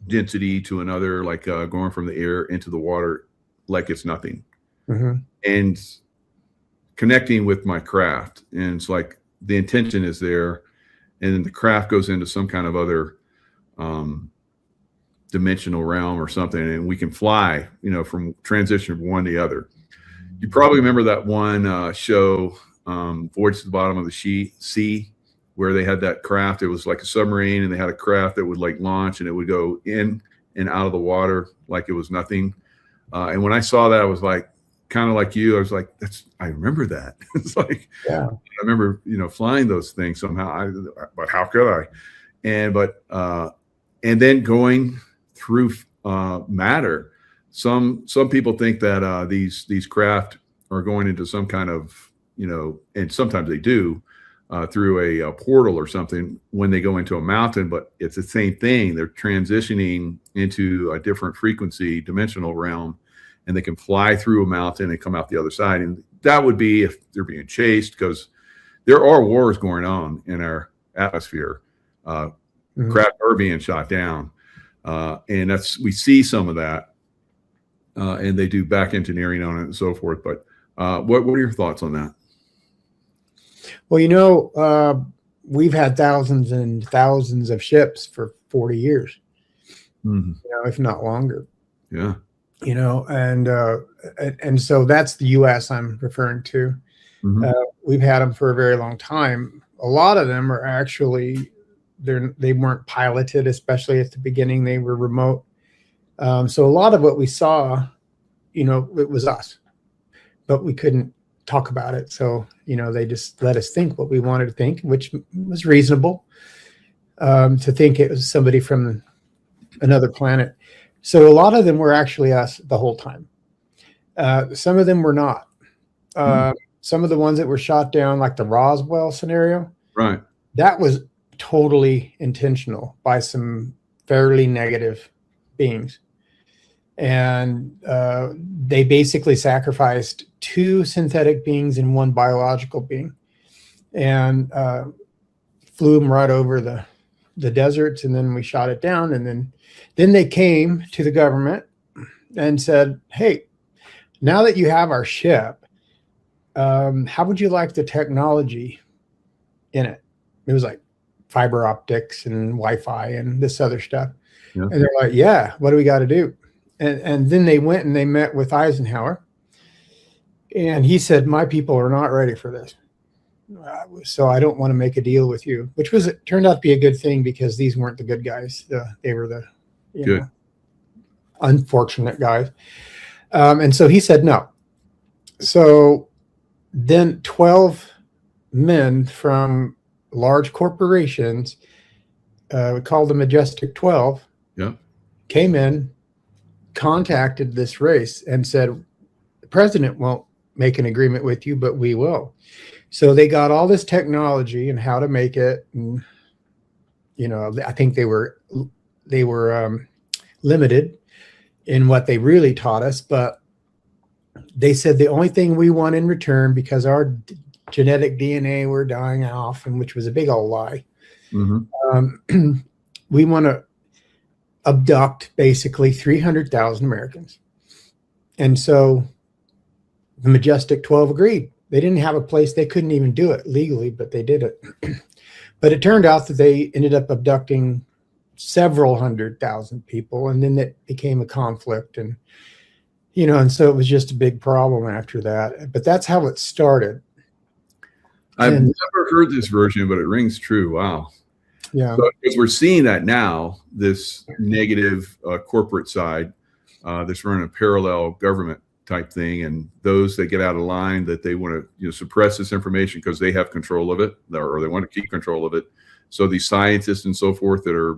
density to another, like going from the air into the water, like it's nothing. Mm-hmm. And connecting with my craft. And it's like the intention is there. And then the craft goes into some kind of other dimensional realm or something. And we can fly, from transition from one to the other. You probably remember that one show, Voyage to the Bottom of the Sea, where they had that craft. It was like a submarine, and they had a craft that would like launch, and it would go in and out of the water like it was nothing. And when I saw that, I was like, kind of like you. I was like, I remember that. It's like, I remember, flying those things somehow. But how could I? And then going through matter. Some people think that these craft are going into some kind of, and sometimes they do, through a portal or something when they go into a mountain, but it's the same thing. They're transitioning into a different frequency dimensional realm, and they can fly through a mountain and come out the other side. And that would be if they're being chased, because there are wars going on in our atmosphere. Craft are being shot down. And we see some of that. And they do back engineering on it and so forth. But what are your thoughts on that? Well, we've had thousands and thousands of ships for 40 years, if not longer. Yeah. And so that's the U.S. I'm referring to. We've had them for a very long time. A lot of them are actually, they weren't piloted, especially at the beginning. They were remote. So a lot of what we saw, it was us, but we couldn't talk about it. So, they just let us think what we wanted to think, which was reasonable, to think it was somebody from another planet. So a lot of them were actually us the whole time. Some of them were not. Some of the ones that were shot down, like the Roswell scenario, right? that was totally intentional by some fairly negative beings. And they basically sacrificed 2 synthetic beings and 1 biological being, and flew them right over the deserts. And then we shot it down. And then they came to the government and said, hey, now that you have our ship, how would you like the technology in it? It was like fiber optics and Wi-Fi and this other stuff. Yeah. And they're like, yeah, what do we got to do? And then they went and they met with Eisenhower. And he said, my people are not ready for this. So I don't want to make a deal with you, which turned out to be a good thing, because these weren't the good guys. They were the unfortunate guys. And so he said no. So then 12 men from large corporations, we called the Majestic 12, came in, contacted this race and said, the president won't make an agreement with you, but we will. So they got all this technology and how to make it. And, I think they were limited in what they really taught us, but they said the only thing we want in return, because our genetic DNA were dying off, and which was a big old lie. Mm-hmm. We want to abduct basically 300,000 Americans. And so the Majestic 12 agreed. They didn't have a place. They couldn't even do it legally, but they did it. But it turned out that they ended up abducting several 100,000 people, and then it became a conflict, and and so it was just a big problem after that. But that's how it started. I've never heard this version, but it rings true. Wow. Yeah. So, because we're seeing that now, this negative corporate side, that's running a parallel government type thing, and those that get out of line, that they want to suppress this information because they have control of it, or they want to keep control of it. So these scientists and so forth that are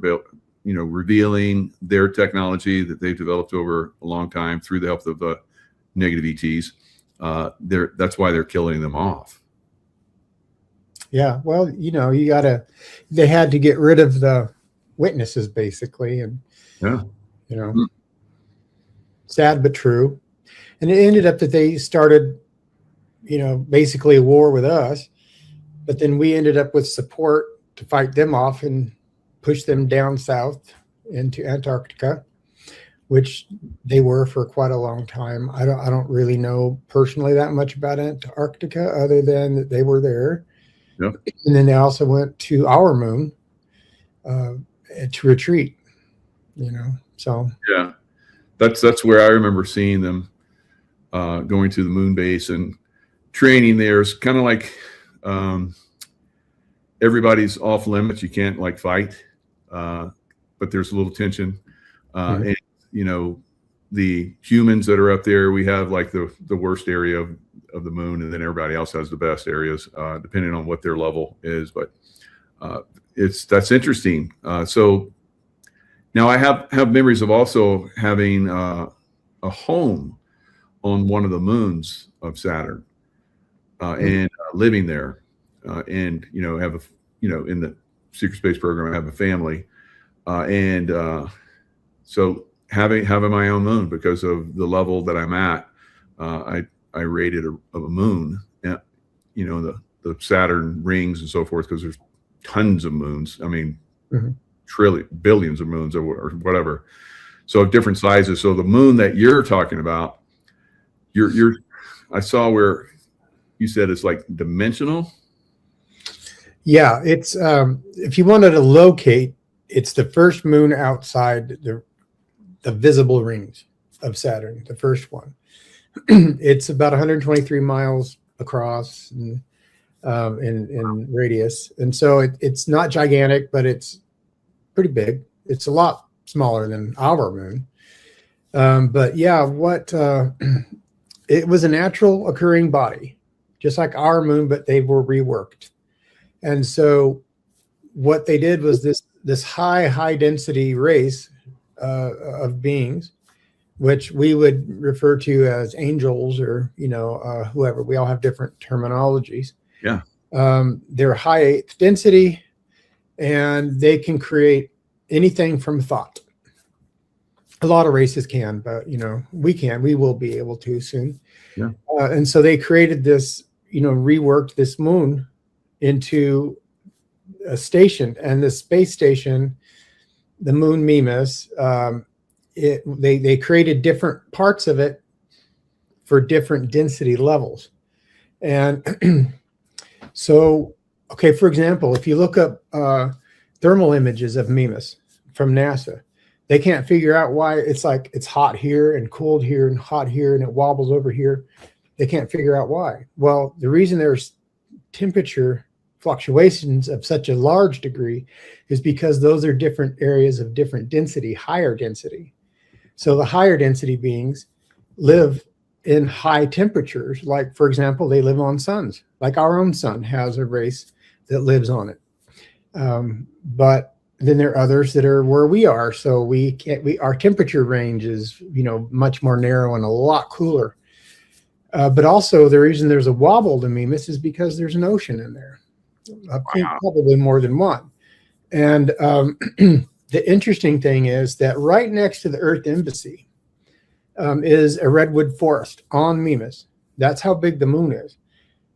revealing their technology that they've developed over a long time through the help of the negative ETs, that's why they're killing them off. Yeah, well, they had to get rid of the witnesses basically, and sad but true. And it ended up that they started, basically a war with us, but then we ended up with support to fight them off and push them down south into Antarctica, which they were for quite a long time. I don't really know personally that much about Antarctica, other than that they were there. Yep. And then they also went to our moon to retreat, so. Yeah, that's where I remember seeing them going to the moon base and training there. Is kind of like everybody's off limits. You can't fight, but there's a little tension. And the humans that are up there, we have the worst area of the moon, and then everybody else has the best areas, depending on what their level is. But that's interesting. So now I have memories of also having a home on one of the moons of Saturn, and living there, and have in the secret space program, I have a family, and so having my own moon, because of the level that I'm at, I rated a moon, the Saturn rings and so forth, because there's tons of moons. I mean, billions of moons or whatever. So of different sizes. So the moon that you're talking about, I saw where you said it's like dimensional. Yeah, it's if you wanted to locate, it's the first moon outside the visible rings of Saturn, the first one. It's about 123 miles across and, in radius, and so it's not gigantic, but it's pretty big. It's a lot smaller than our moon, but yeah, it was a natural occurring body, just like our moon, but they were reworked. And so what they did was this high density race of beings, which we would refer to as angels, or whoever. We all have different terminologies. Yeah. They're high density, and they can create anything from thought. A lot of races can, but we will be able to soon. Yeah. And so they created this, reworked this moon into a station, and the space station, the moon Mimas, they created different parts of it for different density levels. And so, okay, for example, if you look up thermal images of Mimas from NASA, they can't figure out why it's hot here and cold here and hot here and it wobbles over here. They can't figure out why. Well, the reason there's temperature fluctuations of such a large degree is because those are different areas of different density, higher density. So the higher density beings live in high temperatures. Like, for example, they live on suns. Like our own sun has a race that lives on it. But then there are others that are where we are. So our temperature range is, much more narrow and a lot cooler. But also the reason there's a wobble to Mimas is because there's an ocean in there. I think probably more than one. And the interesting thing is that right next to the Earth Embassy is a redwood forest on Mimas. That's how big the moon is.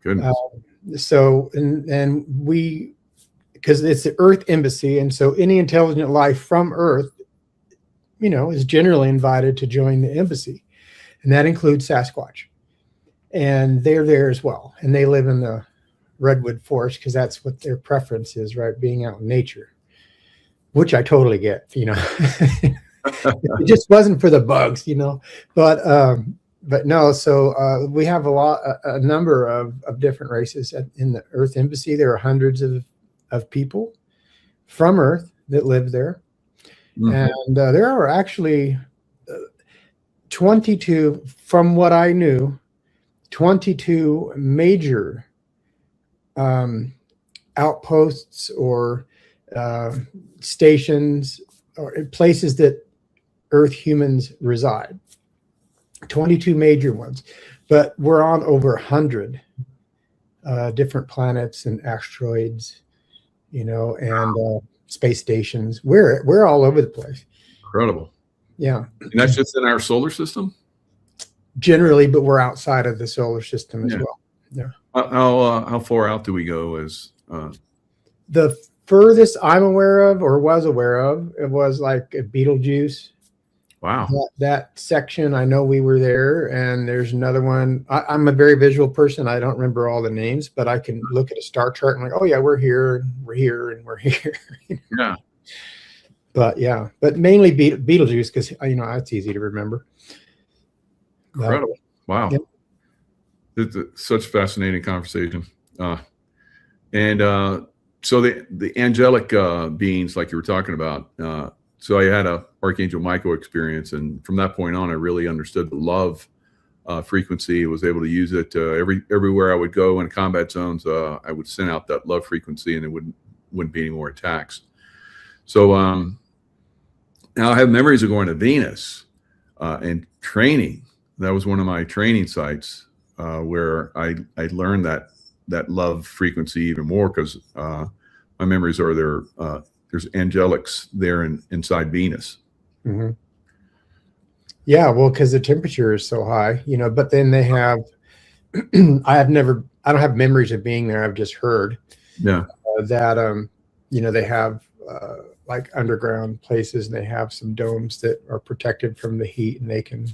Goodness. So, and we, because it's the Earth Embassy, and so any intelligent life from Earth, is generally invited to join the embassy. And that includes Sasquatch. And they're there as well. And they live in the redwood forest because that's what their preference is, right? Being out in nature, which I totally get, It just wasn't for the bugs, but no. So we have a number of different races in the Earth Embassy. There are hundreds of people from Earth that live there. Mm-hmm. And there are actually 22, from what I knew, 22 major outposts or stations or places that Earth humans reside. 22 major ones, but we're on over 100 different planets and asteroids, and space stations. We're all over the place. Incredible. Yeah. And that's just in our solar system? Generally, but we're outside of the solar system as well. Yeah. How far out do we go as the furthest I'm aware of or was aware of, it was like a Betelgeuse. Wow. That section, I know we were there, and there's another one. I'm a very visual person. I don't remember all the names, but I can look at a star chart and like, oh yeah, we're here, and we're here, and we're here. Yeah. But mainly Betelgeuse because it's easy to remember. Incredible. Wow. Yep. It's such a fascinating conversation. So the angelic beings, like you were talking about, so I had a Archangel Michael experience, and from that point on, I really understood the love frequency. Was able to use it everywhere I would go in combat zones. I would send out that love frequency, and there wouldn't be any more attacks. So now I have memories of going to Venus and training. That was one of my training sites where I learned that love frequency even more because my memories are there's angelics there inside Venus. Mm-hmm. Yeah, well, because the temperature is so high, but then they have, I don't have memories of being there. I've just heard that, they have like underground places, and they have some domes that are protected from the heat, and they can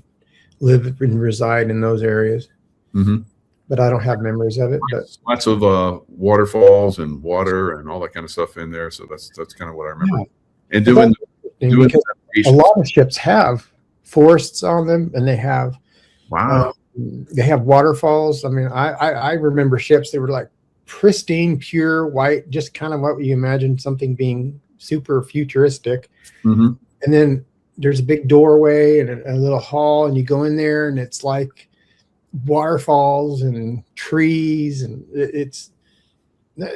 live and reside in those areas. Mm-hmm. But I don't have memories of it. But lots of waterfalls and water and all that kind of stuff in there. So that's kind of what I remember. Yeah. And doing a lot of ships have forests on them, and they have they have waterfalls. I mean, I remember ships that were like pristine, pure white, just kind of what you imagine something being super futuristic. Mm-hmm. And then there's a big doorway and a little hall, and you go in there, and it's like waterfalls and trees, and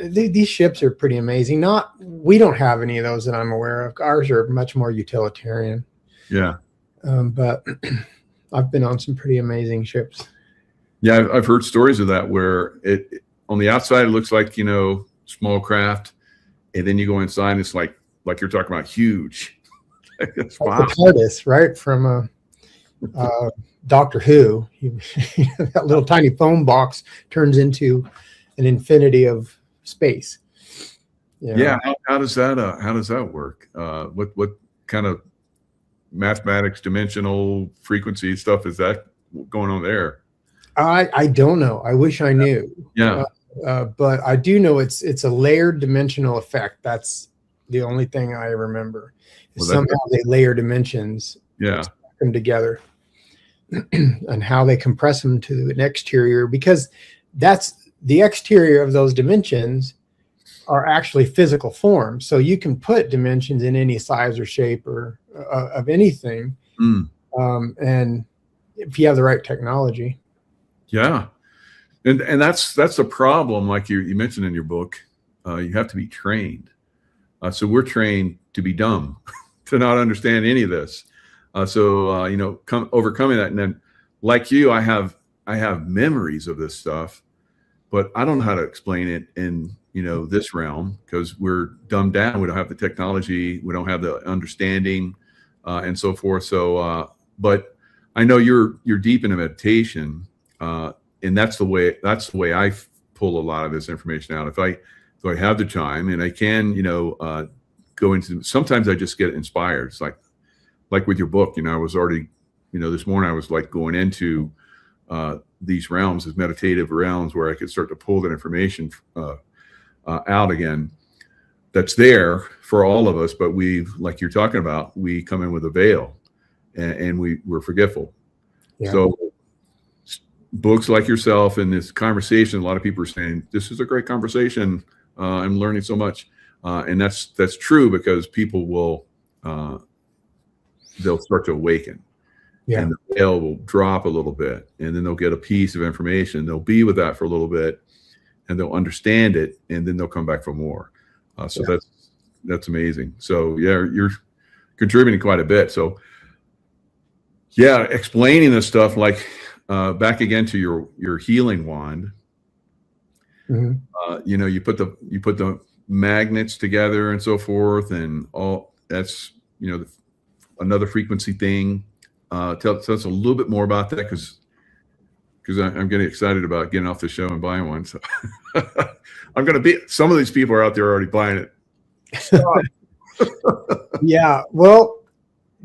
these ships are pretty amazing. We don't have any of those that I'm aware of. Ours are much more utilitarian. Yeah. But I've been on some pretty amazing ships. Yeah, I've heard stories of that where it on the outside it looks like small craft, and then you go inside and it's like you're talking about huge. It's Like wow. the TARDIS, right? From Doctor Who. That little tiny foam box turns into an infinity of space. Yeah. How does that work? What kind of mathematics, dimensional frequency stuff is that going on there? I don't know. I wish I knew. Yeah. But I do know it's a layered dimensional effect. That's the only thing I remember. Well, somehow they layer dimensions, Yeah. stack them together, and how they compress them to an exterior, because that's the exterior of those dimensions are actually physical forms. So you can put dimensions in any size or shape or of anything, and if you have the right technology. Yeah. And that's the problem, like you mentioned in your book. You have to be trained. So we're trained to be dumb, to not understand any of this. Overcoming that. And then, like you, I have memories of this stuff, but I don't know how to explain it in this realm, because we're dumbed down. We don't have the technology. We don't have the understanding, and so forth. So, but I know you're deep into meditation. And that's the way I pull a lot of this information out. If I have the time and I can, go into, sometimes I just get inspired. It's like with your book, I was already, this morning I was like going into these realms, as meditative realms, where I could start to pull that information out again. That's there for all of us, but like you're talking about, we come in with a veil, and we're forgetful. Yeah. So books like yourself and this conversation, a lot of people are saying, this is a great conversation. I'm learning so much. And that's true, because people will, they'll start to awaken. Yeah. And the veil will drop a little bit, and then they'll get a piece of information. They'll be with that for a little bit, and they'll understand it, and then they'll come back for more. That's amazing. So yeah, you're contributing quite a bit. So yeah, explaining this stuff, like, back again to your healing wand. Mm-hmm. You put the magnets together and so forth, and all that's another frequency thing. Tell us a little bit more about that, because I'm getting excited about getting off the show and buying one. So some of these people are out there already buying it. Yeah, well,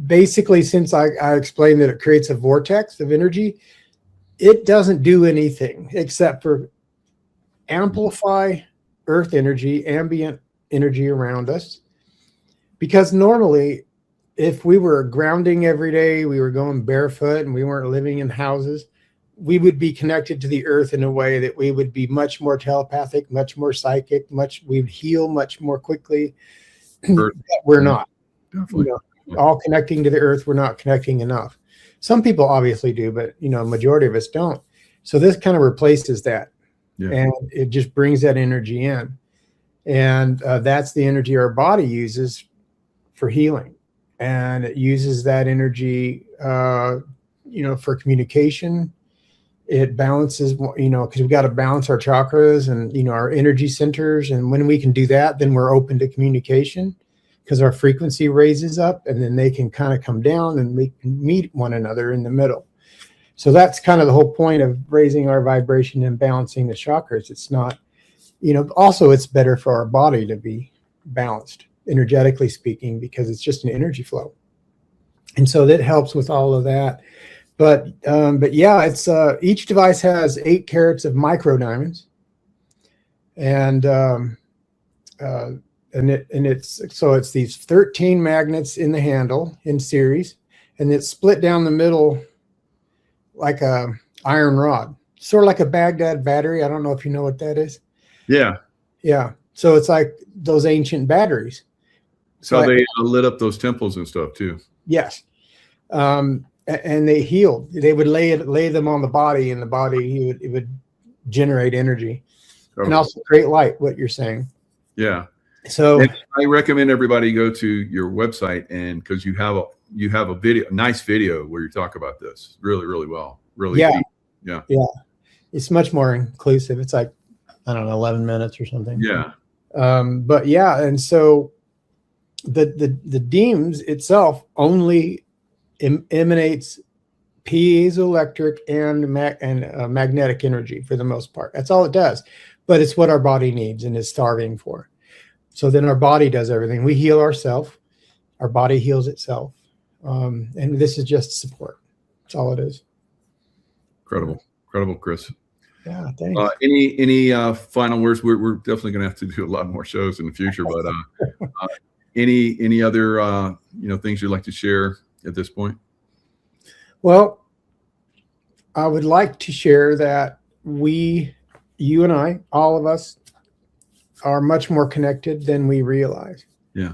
basically, since I explained that it creates a vortex of energy, it doesn't do anything except for amplify earth energy, ambient energy around us. Because normally, if we were grounding every day, we were going barefoot, and we weren't living in houses, we would be connected to the earth in a way that we would be much more telepathic, much more psychic, we'd heal much more quickly. We're not. Definitely. All connecting to the earth, we're not connecting enough. Some people obviously do, but majority of us don't. So this kind of replaces that. Yeah. And it just brings that energy in. And that's the energy our body uses for healing. And it uses that energy, for communication. It balances, because we've got to balance our chakras and, our energy centers. And when we can do that, then we're open to communication, because our frequency raises up, and then they can kind of come down, and we can meet one another in the middle. So that's kind of the whole point of raising our vibration and balancing the chakras. It's not, also it's better for our body to be balanced, energetically speaking, because it's just an energy flow. And so that helps with all of that. But yeah, it's each device has 8 carats of micro diamonds, and it's these 13 magnets in the handle in series, and it's split down the middle like a iron rod, sort of like a Baghdad battery. I don't know if you know what that is. Yeah. Yeah. So it's like those ancient batteries. So they lit up those temples and stuff too. Yes. And they healed. They would lay them on the body, and the body, it would generate energy, and also create light, what you're saying. Yeah. So and I recommend everybody go to your website, and because you have a video, a nice video where you talk about this really, really well. Really. Yeah. Deep. Yeah. Yeah. It's much more inclusive. It's like, I don't know, 11 minutes or something. Yeah. But yeah, and so the DEAMS itself only emanates piezoelectric and magnetic energy for the most part. That's all it does. But it's what our body needs and is starving for. So then our body does everything. We heal ourselves. Our body heals itself. And this is just support. That's all it is. Incredible, Chris. Yeah, thanks. Any final words? We're definitely going to have to do a lot more shows in the future, but any other things you'd like to share at this point? Well, I would like to share that you and I, all of us, are much more connected than we realize. Yeah.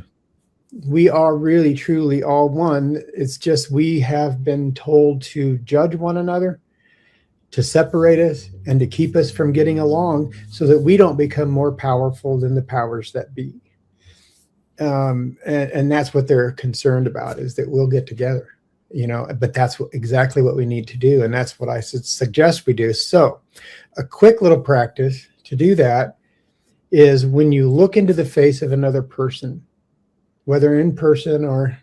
We are really, truly all one. It's just we have been told to judge one another, to separate us, and to keep us from getting along so that we don't become more powerful than the powers that be. And that's what they're concerned about, is that we'll get together, but that's exactly what we need to do. And that's what I suggest we do. So a quick little practice to do that is when you look into the face of another person, whether in person or,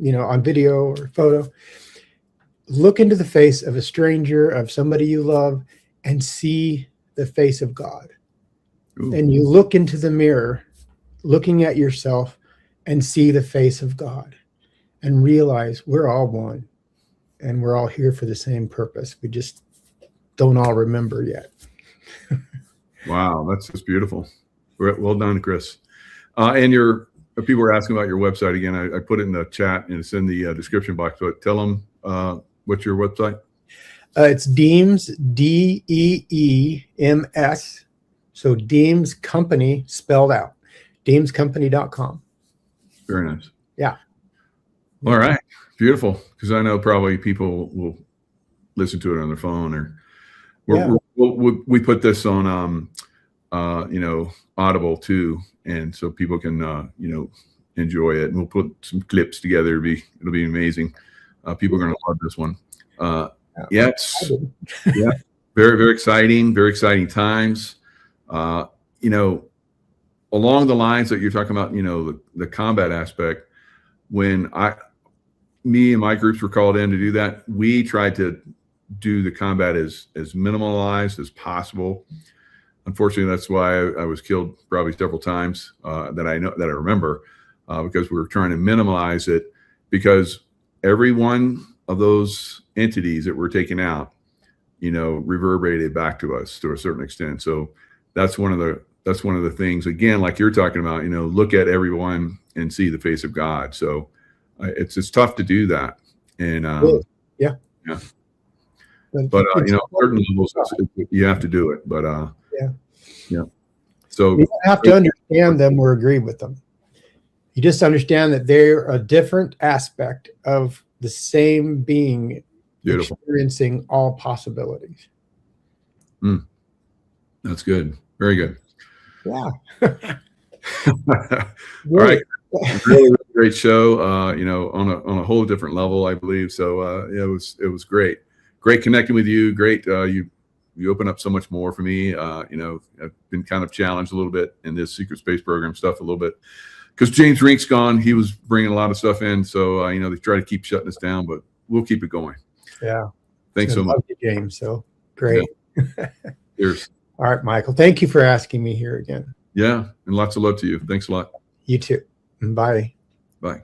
on video or photo, look into the face of a stranger, of somebody you love, and see the face of God. Ooh. And you look into the mirror, looking at yourself, and see the face of God, and realize we're all one, and we're all here for the same purpose. We just don't all remember yet. Wow, that's just beautiful. Well done, Chris. And people were asking about your website again. I put it in the chat and it's in the description box. But tell them what's your website? It's DEAMS, DEEMS. So DEAMS Company spelled out. DEAMScompany.com. Very nice. Yeah. All right. Beautiful. Because I know probably people will listen to it on their phone, or we put this on Audible too, and so people can enjoy it. And we'll put some clips together. It'll be amazing. People are going to love this one. Yeah, very, very exciting. Very exciting times. Along the lines that you're talking about, the combat aspect. When me and my groups were called in to do that, we tried to do the combat as minimalized as possible. Unfortunately, that's why I was killed probably several times that I remember, because we were trying to minimize it, because every one of those entities that were taken out, reverberated back to us to a certain extent. So that's one of the things, again, like you're talking about, look at everyone and see the face of God. So it's tough to do that. And yeah. But certain levels you have to do it. But yeah. So you don't have to understand them or agree with them. You just understand that they're a different aspect of the same being. Beautiful. Experiencing all possibilities. That's good. Very good. Yeah. All right. Really great show. On a whole different level, I believe. So it was great. Great connecting with you. Great. You open up so much more for me. I've been kind of challenged a little bit in this secret space program stuff a little bit, because James Rink's gone. He was bringing a lot of stuff in. So, they try to keep shutting us down, but we'll keep it going. Yeah. Thanks so much, James. So great. Yeah. Cheers. All right, Michael. Thank you for asking me here again. Yeah. And lots of love to you. Thanks a lot. You too. Bye. Bye.